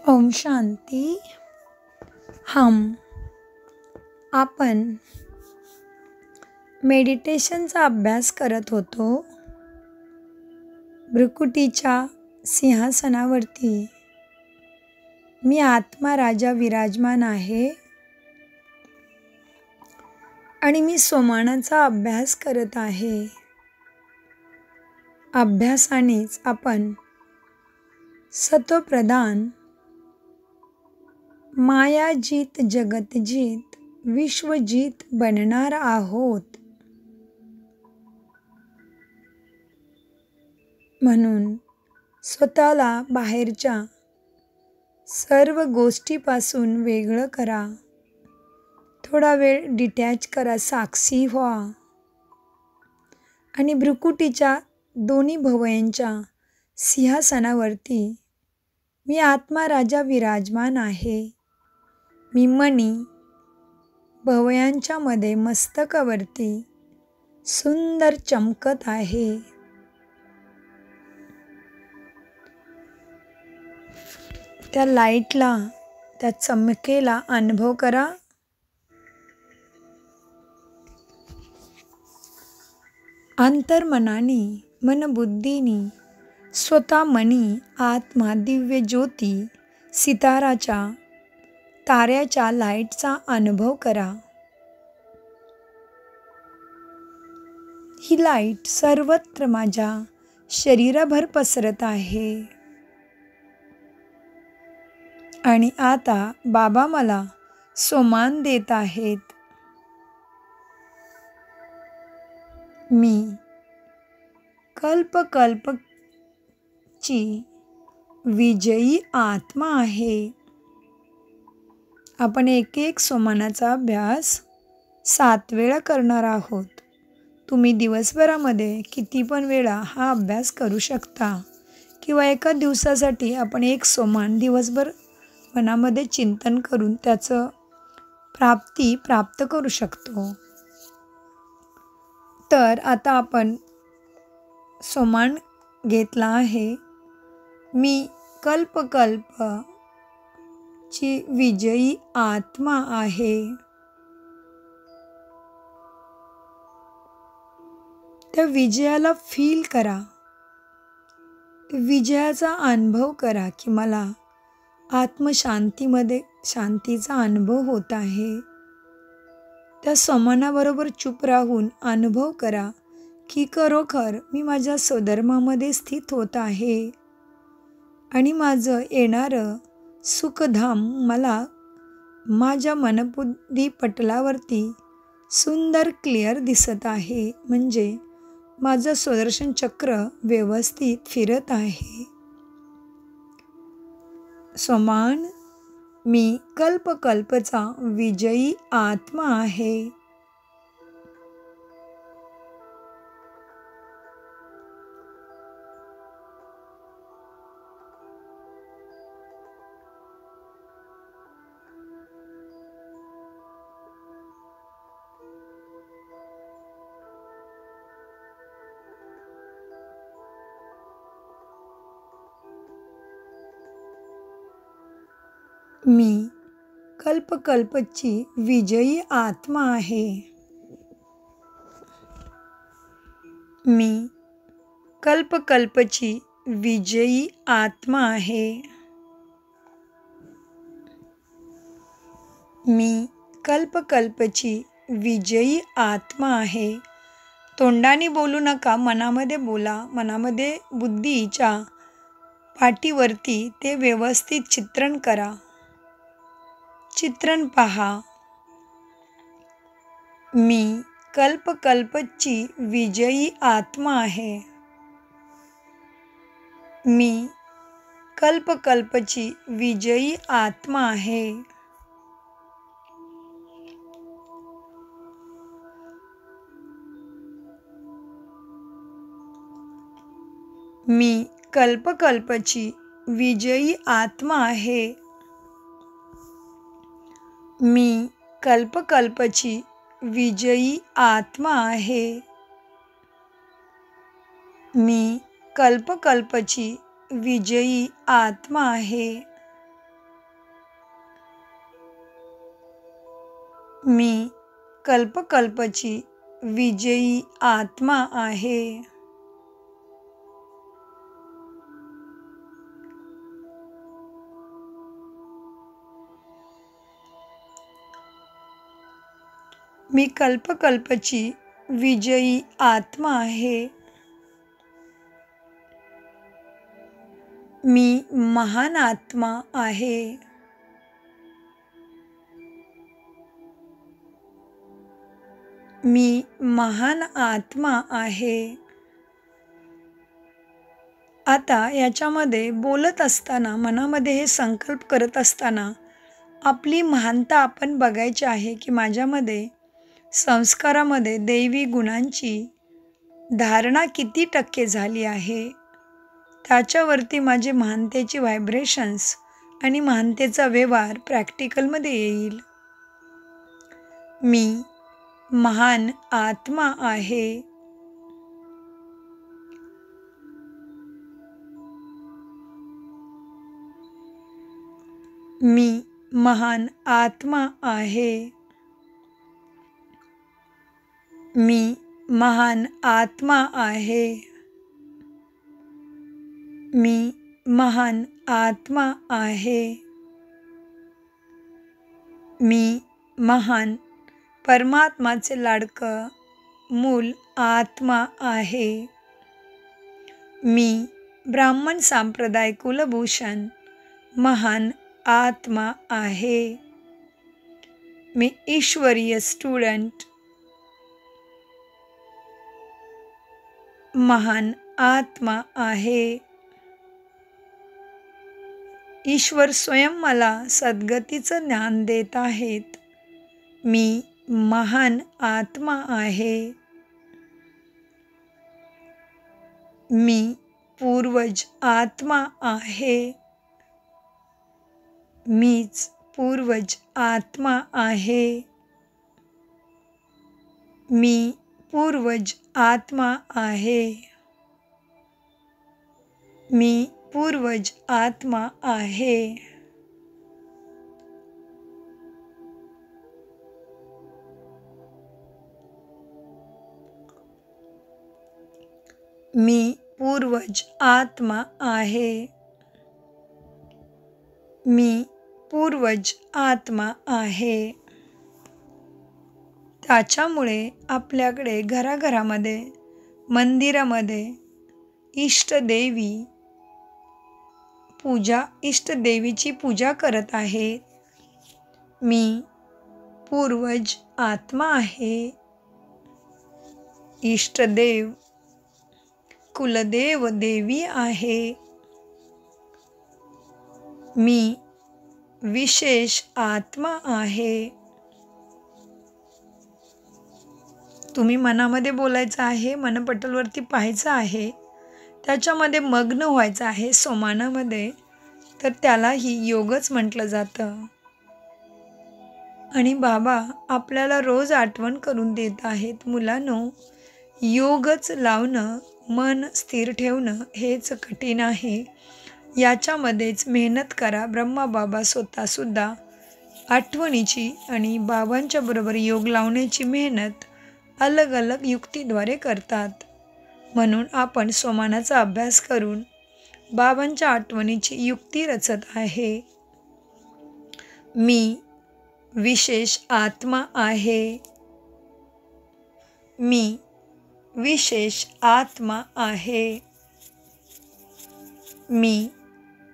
ओम शांती. आपण मेडिटेशनचा अभ्यास करत होतो. भ्रुकुटीच्या सिंहासनावरती मी आत्मा राजा विराजमान आहे आणि मी सोमानाचा अभ्यास करत आहे. अभ्यासानेच आपण सत्वप्रधान, मायाजीत, जगतजीत, विश्वजीत बनणार आहोत. म्हणून स्वतःला बाहेरच्या सर्व गोष्टीपासून वेगळं करा. थोडा वेळ डिटॅच करा, साक्षी व्हा आणि भ्रुकुटीच्या दोन्ही भुवयांच्या सिंहासनावरती मी आत्मा राजा विराजमान आहे. मी मणी भुवयांच्या मध्ये मस्तकावरती सुंदर चमकत आहे. त्या लाईटला, त्या चमकेला अनुभव करा. अंतर्मनाने, मनबुद्धीने स्वतः मनी, आत्मा, दिव्य ज्योती, सिताराच्या, ताऱ्याच्या लाईटचा अनुभव करा. ही लाईट सर्वत्र माझ्या शरीराभर पसरत आहे आणि आता बाबा मला सोमान देत आहेत. मी कल्पकल्पची विजयी आत्मा आहे. आपण एक सोमानाचा अभ्यास 7 वेळा करणार आहोत. तुम्ही दिवसभरामध्ये किती पण वेळा हा अभ्यास करू शकता किंवा एका दिवसासाठी आपण एक सोमान दिवसभर मनामध्ये चिंतन करून त्याचं प्राप्त करू शकतो. तर आता आपण सोमान घेतला आहे. मी कल्पची विजयी आत्मा आहे. त्या विजयाला फील करा. विजयाचा अनुभव करा की मला आत्मशांतीमध्ये शांतीचा अनुभव होत आहे. त्या सोमानाबरोबर चूप राहून अनुभव करा की खरोखर मी माझ्या स्वधर्मामध्ये स्थित होत आहे आणि माझं येणारं सुखधाम मला माझ्या मनबुद्धी पटलावरती सुंदर क्लिअर दिसत आहे. म्हणजे माझं सुदर्शन चक्र व्यवस्थित फिरत आहे. सोमान, मी कल्पचा विजयी आत्मा आहे. मी कल्पची विजयी आत्मा आहे. मी कल्पची विजयी आत्मा आहे. मी कल्पची विजयी आत्मा आहे. तोंडाने बोलू नका, मनामध्ये बोला. मनामध्ये बुद्धीच्या पाठीवरती ते व्यवस्थित चित्रण करा. चित्रण पहा. मी कल्पची विजयी आत्मा आहे. मी कल्पची विजयी आत्मा आहे. मी कल्पची विजयी आत्मा आहे. मी कल्पची विजयी आत्मा आहे. मी कल्पची विजयी आत्मा आहे. मी कल्पकल्पची विजयी आत्मा आहे. मी कल्पकल्पची विजयी आत्मा आहे. मी महान आत्मा आहे. मी महान आत्मा आहे. आता याच्यामध्ये बोलत असताना, मनामध्ये हे संकल्प करत असताना आपली महानता आपण बघायची आहे की माझ्यामध्ये संस्कारामध्ये दैवी गुणांची धारणा किती टक्के झाली आहे. त्याच्यावरती माझे महानतेची व्हायब्रेशन्स आणि महानतेचा व्यवहार प्रॅक्टिकलमध्ये येईल. मी महान आत्मा आहे. मी महान आत्मा आहे. मी महान आत्मा आहे. मी महान आत्मा आहे. मी महान परमात्माचे लाडकं मूल आत्मा आहे. मी ब्राह्मण संप्रदाय कुलभूषण महान आत्मा आहे. मी ईश्वरीय स्टुडंट महान आत्मा आहे. ईश्वर स्वयं मला सद्गतीचं ज्ञान देत आहेत. मी महान आत्मा आहे. मी पूर्वज आत्मा आहे. मीच पूर्वज आत्मा आहे. मी पूर्वज आत्मा आहे. मी पूर्वज आत्मा आहे. मी पूर्वज आत्मा आहे. मी पूर्वज आत्मा आहे. त्याच्यामुळे आपल्याकडे घराघरामध्ये, मंदिरामध्ये इष्टदेवी पूजा, इष्टदेवीची पूजा करत आहे. मी पूर्वज आत्मा आहे. इष्टदेव कुलदेव देवी आहे. मी विशेष आत्मा आहे. तुम्ही मनामध्ये बोलायचं आहे, मनपटलवरती पाहायचं आहे, त्याच्यामध्ये मग्न व्हायचं आहे सोमानामध्ये, तर त्यालाही योगच म्हटलं जातं. आणि बाबा आपल्याला रोज आठवण करून देत आहेत, मुलांनो, योगच लावणं, मन स्थिर ठेवणं हेच कठीण आहे. याच्यामध्येच मेहनत करा. ब्रह्मा बाबा स्वतःसुद्धा आठवणीची आणि बाबांच्या बरोबर योग लावण्याची मेहनत अलग अलग युक्तीद्वारे करतात. म्हणून आपण सोमानाचा अभ्यास करून बाबांच्या आठवणीची युक्ती रचत आहे. मी विशेष आत्मा आहे. मी विशेष आत्मा आहे. मी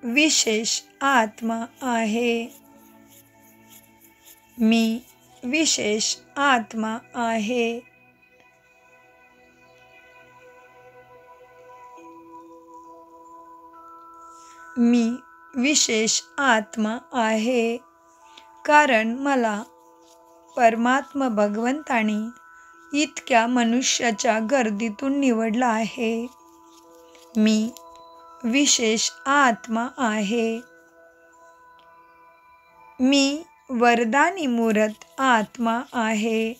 विशेष आत्मा आहे. मी विशेष आत्मा आहे. मी विशेष आत्मा आहे. कारण मला परमात्मा भगवंतानी इतक्या मनुष्याच्या गर्दीतून निवडला आहे. मी विशेष आत्मा आहे. मी वरदानी मूर्त आत्मा आहे.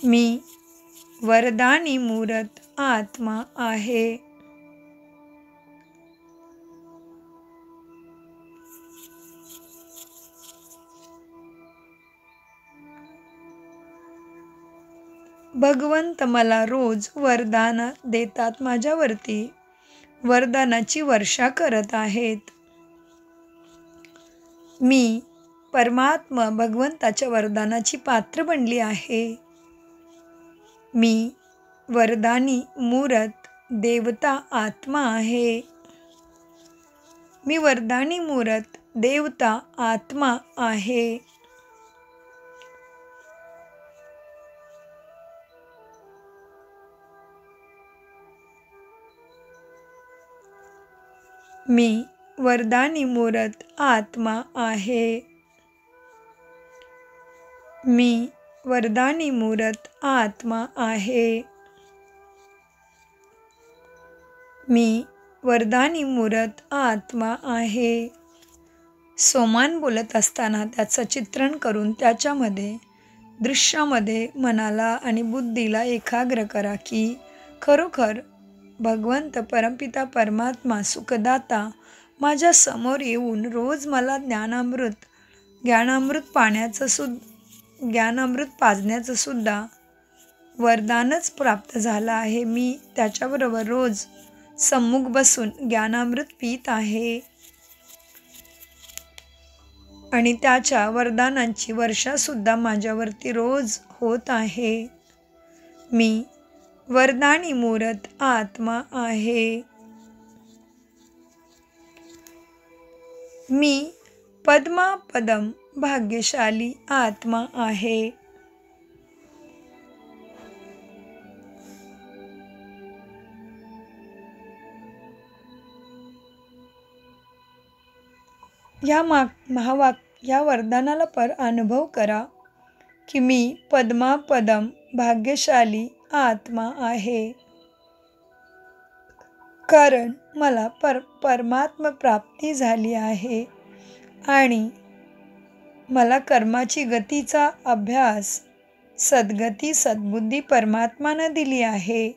मी वरदानी मूर्त आत्मा आहे. भगवंत मला रोज वरदान देतात, माझ्यावरती वरदानाची वर्षा करत आहेत. मी परमात्मा भगवंताच्या वरदानाची पात्र बनली आहे. मी वरदानी मूर्त देवता आत्मा आहे. मी वरदानी मूर्त देवता आत्मा आहे. मी वरदानी मूर्त आत्मा आहे. मी वरदानी मूर्त आत्मा आहे. मी वरदानी मूर्त आत्मा आहे. सोमान बोलत असताना त्याचं चित्रण करून त्याच्यामध्ये दृश्यामध्ये मनाला आणि बुद्धीला एकाग्र करा की खरोखर भगवंत परमपिता परमात्मा सुखदाता माझ्या समोर येऊन रोज मला ज्ञानामृत पाजण्याचं सुद्धा वरदानच प्राप्त झालं आहे. मी त्याच्याबरोबर रोज सम्मुख बसून ज्ञानामृत पीत आहे आणि त्याच्या वरदानांची वर्षासुद्धा माझ्यावरती रोज होत आहे. मी वरदानी मूर्त आत्मा आहे. मी पद्मापदम भाग्यशाली आत्मा आहे. या वरदानाला अनुभव करा की मी पद्मापदम भाग्यशाली आत्मा आहे. कारण मला परमात्म प्राप्ती झाली आहे आणि मला कर्माची गतीचा अभ्यास सद्बुद्धी परमात्मानं दिली आहे.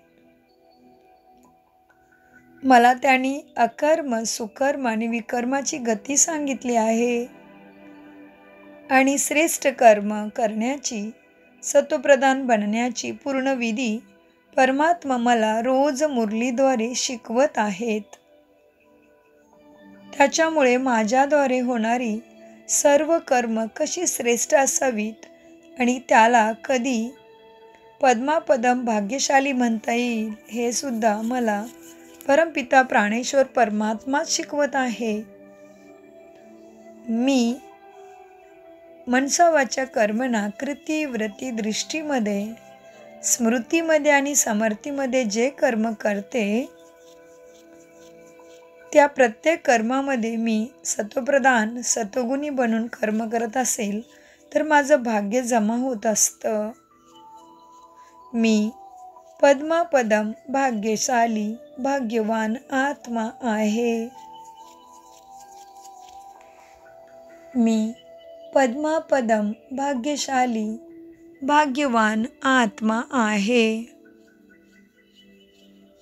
मला त्यांनी अकर्म सुकर्म आणि विकर्माची गती सांगितली आहे आणि श्रेष्ठ कर्म करण्याची सत्वप्रधान बनण्याची पूर्ण विधी परमात्मा मला रोज मुरलीद्वारे शिकवत आहेत. त्याच्यामुळे माझ्याद्वारे होणारी सर्व कर्म कशी श्रेष्ठ असावीत आणि त्याला कधी पद्मापदम भाग्यशाली म्हणता येईल हे सुद्धा मला परमपिता प्राणेश्वर परमात्मा शिकवत आहे. मी मनसा वाचा कर्मणा कृती वृत्ती दृष्टीमध्ये स्मृतीमध्ये आणि समर्थीमध्ये जे कर्म करते त्या प्रत्येक कर्मामध्ये मी सत्वप्रधान सत्वगुणी बनून कर्म करत असेल तर माझं भाग्य जमा होत असतं. मी पद्मापदम भाग्यशाली भाग्यवान आत्मा आहे. मी पद्मापदम भाग्यशाली भाग्यवान आत्मा आहे.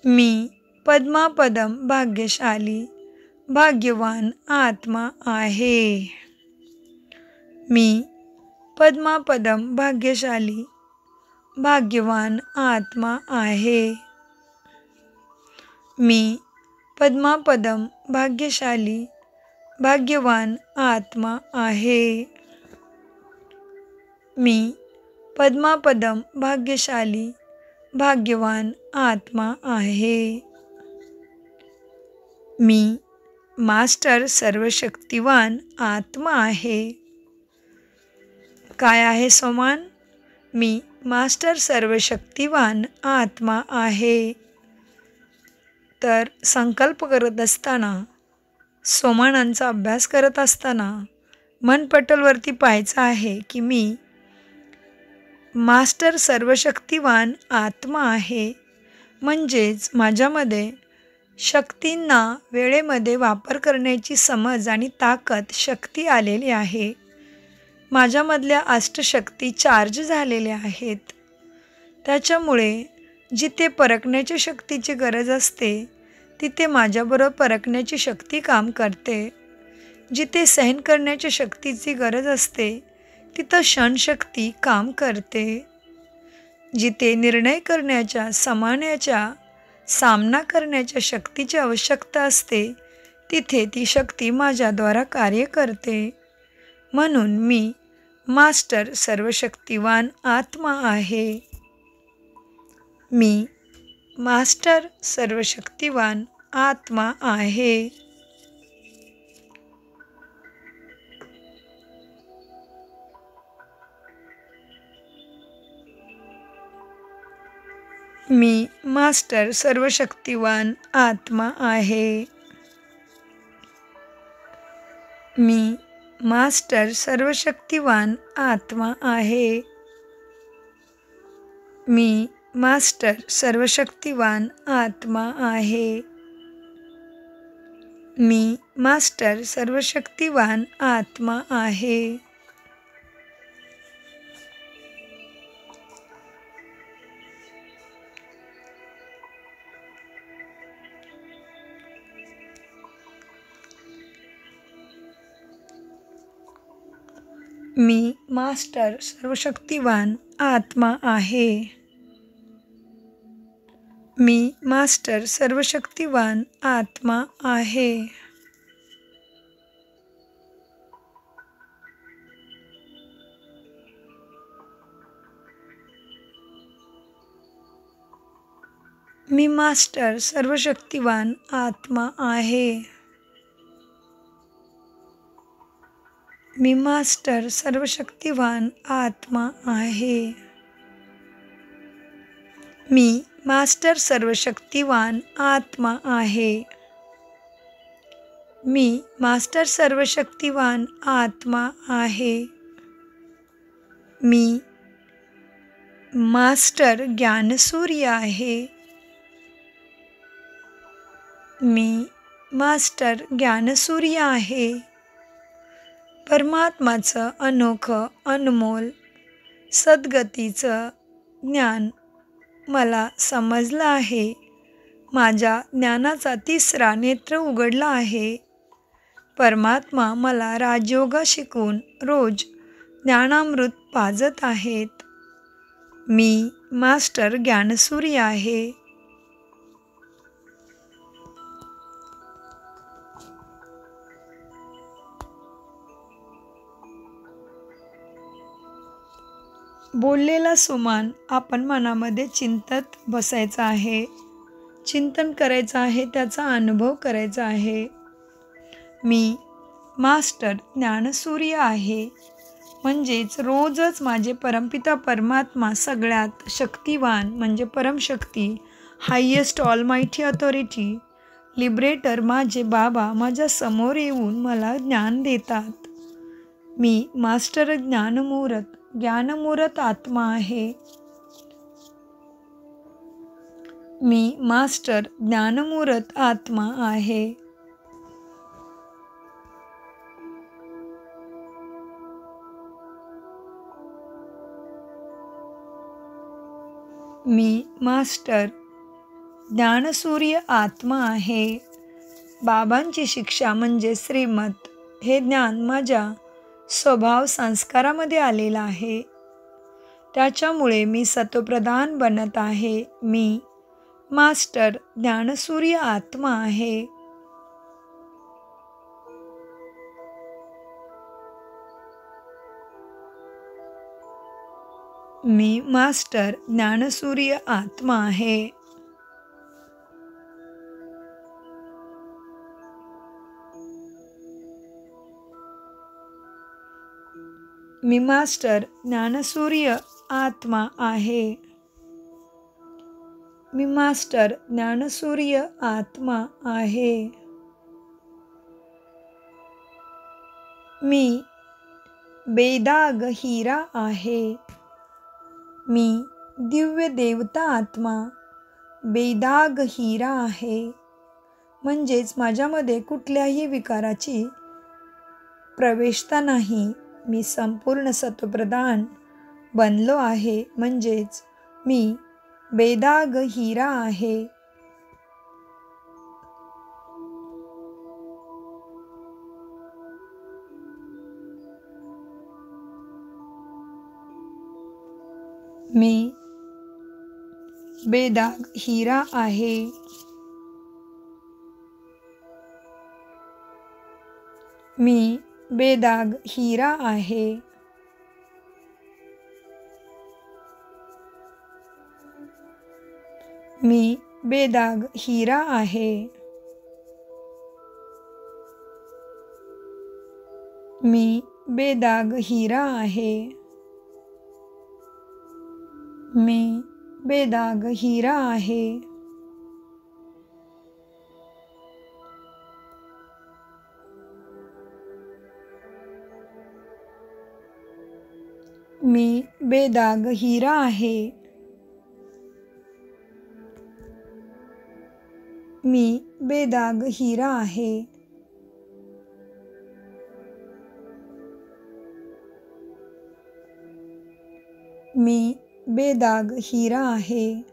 मी पद्मापदम भाग्यशाली भाग्यवान आत्मा आहे. मी पद्मापदम भाग्यशाली भाग्यवान आत्मा आहे. मी पद्मापदम भाग्यशाली भाग्यवान आत्मा आहे. मी पद्मापदम भाग्यशाली भाग्यवान आत्मा आहे. मी मास्टर सर्वशक्तिवान आत्मा आहे. काय आहे सोमान? मी मास्टर सर्वशक्तिवान आत्मा आहे. तर संकल्प करत असताना सोमानांचा अभ्यास करत असताना मनपटलवरती पाहायचं आहे की मी मास्टर सर्वशक्तिवान आत्मा आहे. म्हणजेच माझ्यामध्ये शक्तींना वेळेमध्ये वापर करण्याची समज आणि ताकद शक्ती आलेली आहे. माझ्यामधल्या अष्टशक्ती चार्ज झालेल्या आहेत. त्याच्यामुळे जिथे परखण्याच्या शक्तीची गरज असते तिथे माझ्याबरोबर परखण्याची शक्ती काम करते. जिथे सहन करण्याच्या शक्तीची गरज असते तिथं क्षणशक्ती काम करते. जिथे निर्णय करण्याच्या, समाण्याच्या, सामना करण्याच्या शक्तीची आवश्यकता असते, तिथे ती शक्ती माझ्याद्वारा कार्य करते. म्हणून मी मास्टर सर्वशक्तिवान आत्मा आहे. मी मास्टर सर्वशक्तिवान आत्मा आहे. मी मास्टर सर्वशक्तिवान आत्मा आहे. मी मास्टर सर्वशक्तिवान आत्मा आहे. मी मास्टर सर्वशक्तिवान आत्मा आहे. मी मास्टर सर्वशक्तिवान आत्मा आहे. मी मास्टर सर्वशक्तिवान आत्मा आहे. मी मास्टर सर्वशक्तिवान आत्मा आहे. मी मास्टर सर्वशक्तिवान आत्मा आहे. मी मास्टर सर्वशक्तिवान आत्मा आहे. मी मास्टर सर्वशक्तिवान आत्मा आहे. मी मास्टर सर्वशक्तिवान आत्मा आहे. मी मास्टर ज्ञानसूर्य आहे. मी मास्टर ज्ञानसूर्य आहे. परमात्माचं अनोखं, अनमोल, सद्गतीचं ज्ञान मला समजलं आहे. माझ्या ज्ञानाचा तिसरा नेत्र उघडला आहे. परमात्मा मला राजयोग शिकवून रोज ज्ञानामृत पाजत आहेत. मी मास्टर ज्ञानसूर्य आहे. बोललेला सुमान आपण मनामध्ये चिंतत बसायचा आहे. चिंतन करायचं आहे, त्याचा अनुभव करायचा आहे. मी मास्टर ज्ञानसूर्य आहे. म्हणजेच रोजच माझे परमपिता परमात्मा, सगळ्यात शक्तिवान म्हणजे परमशक्ती, हायेस्ट ऑलमायटी अथॉरिटी, लिबरेटर माझे बाबा माझ्या समोर येऊन मला ज्ञान देतात. मी मास्टर ज्ञानमूर्त आत्मा आहे. मी मास्टर ज्ञानमूर्त आत्मा आहे. मी मास्टर ज्ञानसूर्य आत्मा आहे. बाबांची शिक्षा म्हणजे श्रीमत हे ज्ञान माझ्या स्वभाव संस्कारामध्ये आलेला आहे. त्याच्यामुळे मी सत्वप्रधान बनत आहे. मी मास्टर ज्ञानसूर्य आत्मा आहे. मी मास्टर ज्ञानसूर्य आत्मा आहे. मी मास्टर ज्ञानसूर्य आत्मा आहे. मी मास्टर ज्ञानसूर्य आत्मा आहे. मी बेदाग हिरा आहे. मी दिव्य देवता आत्मा बेदाग हिरा आहे. म्हणजेच माझ्यामध्ये कुठल्याही विकाराची प्रवेशता नाही. मी संपूर्ण सत्वप्रधान बनलो आहे. म्हणजेच मी बेदाग हिरा आहे. मी बेदाग हिरा आहे. मी बेदाग हिरा आहे. मी बेदाग हिरा आहे. मी बेदाग हिरा आहे. मी बेदाग हिरा आहे. मी बेदाग हिरा आहे. मी बेदाग हिरा आहे. मी बेदाग हिरा आहे.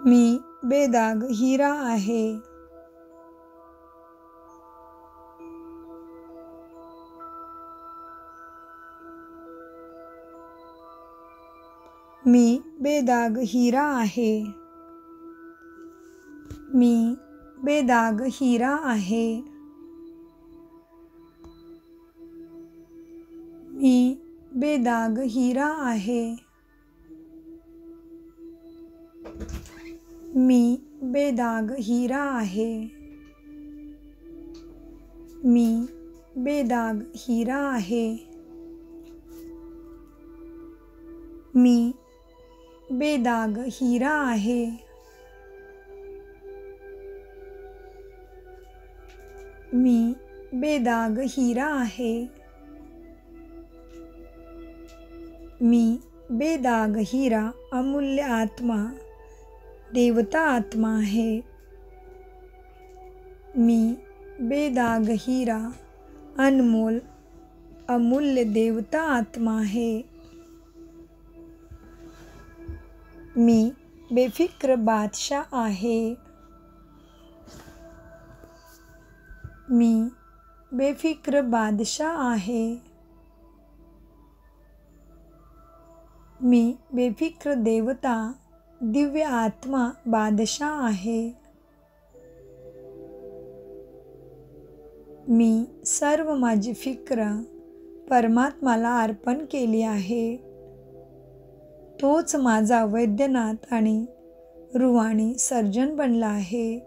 मी बेदाग हिरा आहे. मी बेदाग हिरा आहे. मी बेदाग हिरा आहे. मी बेदाग हिरा आहे. मी बेदाग हिरा आहे. मी बेदाग हिरा आहे. मी बेदाग हिरा आहे. मी बेदाग हिरा आहे. मी बेदाग हिरा अमूल्य आत्मा देवता आत्मा आहे. मी बेदाग हिरा अनमोल अमूल्य देवता आत्मा आहे. मी बेफिक्र बादशाह आहे. मी बेफिक्र बादशाह आहे. मी बेफिक्र देवता दिव्य आत्मा बादशाह आहे. मी सर्व माझी फिक्र परमात्म्याला अर्पण केली आहे. तोच माझा वैद्यनाथ आणि रूहानी सर्जन बनला आहे.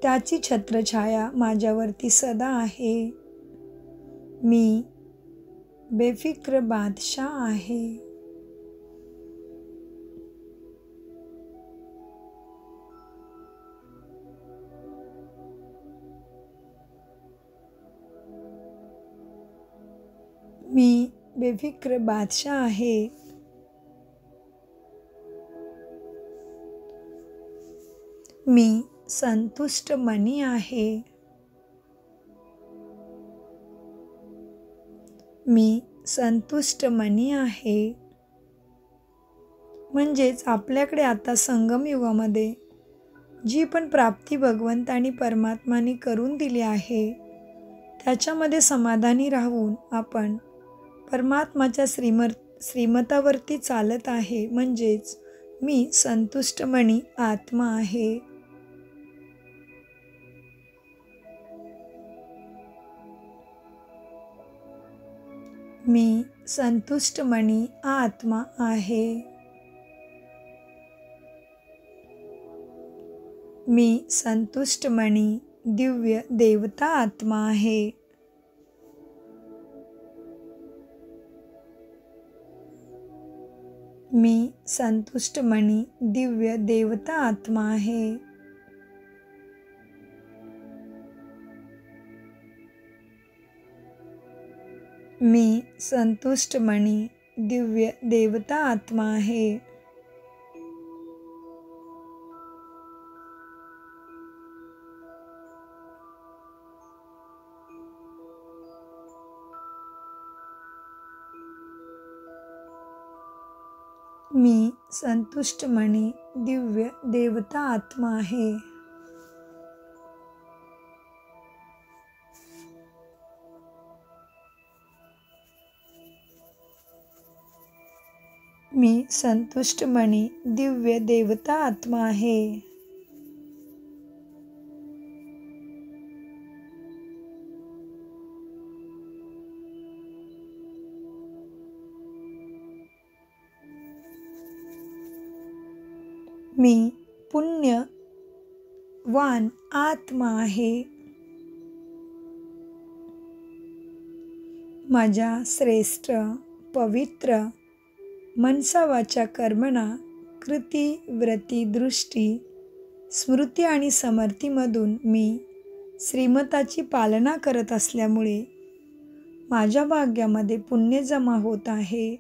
त्याची छत्रछाया माझ्यावरती सदा आहे. मी बेफिक्र बादशाह आहे. मी बेफिक्र बादशाह आहे. मी संतुष्ट मनी आहे. मी संतुष्ट मनी आहे. म्हणजेच आपल्याकडे आता संगम युगामध्ये जी पण प्राप्ती भगवंतानी परमात्माने करून दिली आहे त्याच्यामध्ये समाधानी राहून आपण परमात्माच्या श्रीमतावरती चालत आहे. म्हणजेच मी संतुष्ट मनी आत्मा आहे. मी संतुष्ट मनी आत्मा आहे. मी संतुष्ट मनी दिव्य देवता आत्मा आहे. मी संतुष्ट मनी दिव्य देवता आत्मा आहे. मी संतुष्ट मनी दिव्य देवता आत्मा आहे. मी संतुष्ट मनी दिव्य देवता आत्मा आहे. मी संतुष्ट मनी दिव्य देवता आत्मा आहे. मी पुण्यवान आत्मा आहे. माझ्या श्रेष्ठ पवित्र मनसा वाचा कर्मणा कृती व्रती दृष्टी स्मृती आणि समर्थीमधून मी श्रीमताची पालना करत असल्यामुळे माझ्या भाग्यामध्ये पुण्य जमा होत आहे.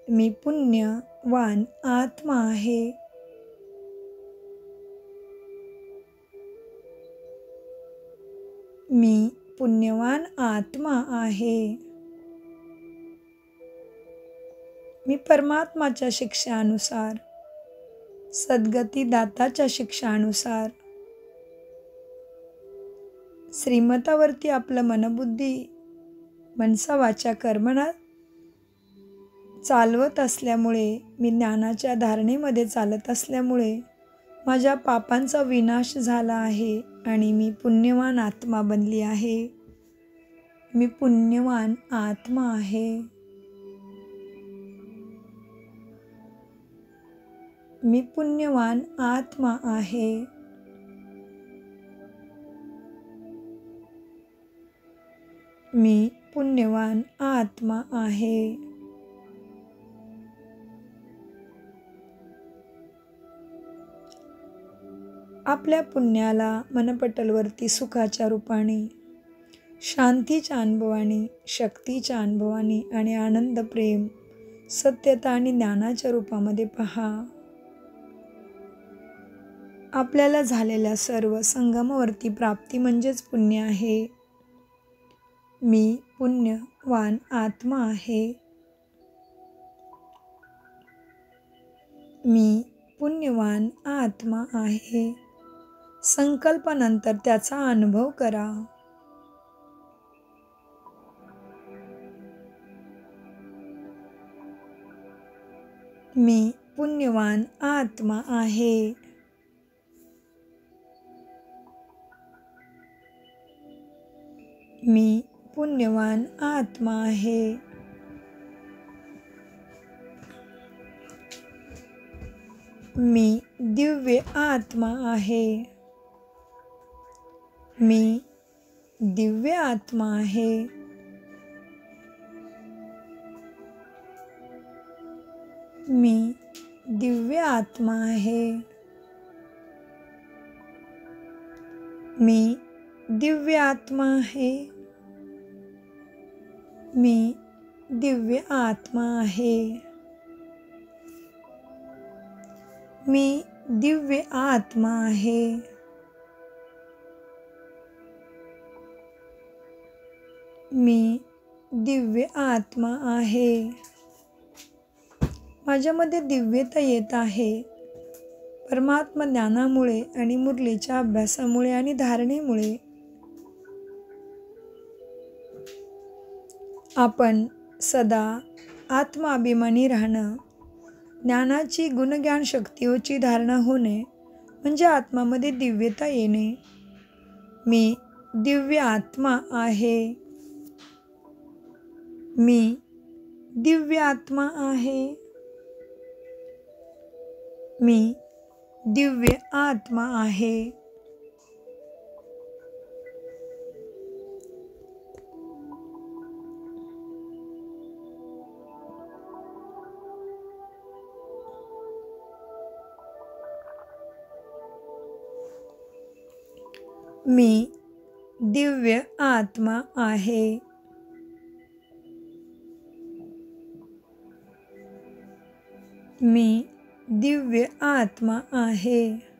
मी पुण्यवान आत्मा आहे. मी पुण्यवान आत्मा आहे. मी परमात्माच्या शिक्षानुसार सद्गती दाताच्या शिक्षानुसार श्रीमतावरती आपलं मनबुद्धी मनसा वाचा कर्मणा चालवत असल्यामुळे, मी ज्ञानाच्या धारणेमध्ये चालत असल्यामुळे माझ्या पापांचा विनाश झाला आहे आणि मी पुण्यवान आत्मा बनली आहे. मी पुण्यवान आत्मा आहे. मी पुण्यवान आत्मा आहे. मी पुण्यवान आत्मा आहे. आपल्या पुण्याला मनपटलवरती सुखाच्या रूपाने, शांतीच्या अनुभवाने, शक्तीच्या अनुभवाने आणि आनंद प्रेम सत्यता आणि ज्ञानाच्या रूपामध्ये पहा. आपल्याला झालेल्या सर्व संगमावरती प्राप्ती म्हणजेच पुण्य आहे. मी पुण्यवान आत्मा आहे. मी पुण्यवान आत्मा आहे. संकल्पानंतर त्याचा अनुभव करा. मी पुण्यवान आत्मा आहे. मी पुण्यवान आत्मा आहे. मी दिव्य आत्मा आहे. मी दिव्य आत्मा आहे. मी दिव्य आत्मा आहे. मी दिव्य आत्मा आहे. मी दिव्य आत्मा आहे. मी दिव्य आत्मा आहे. मी दिव्य आत्मा आहे. माझ्यामध्ये दिव्यता येत आहे. परमात्मा ज्ञानामुळे आणि मुरलीच्या अभ्यासामुळे आणि धारणेमुळे आपण सदा आत्माभिमानी राहणं, ज्ञानाची गुणज्ञान शक्तीची धारणा होणे म्हणजे आत्मामध्ये दिव्यता येणे. मी दिव्य आत्मा आहे. मी दिव्य आत्मा आहे. मी दिव्य आत्मा आहे. मी दिव्य आत्मा आहे. मी दिव्य आत्मा आहे.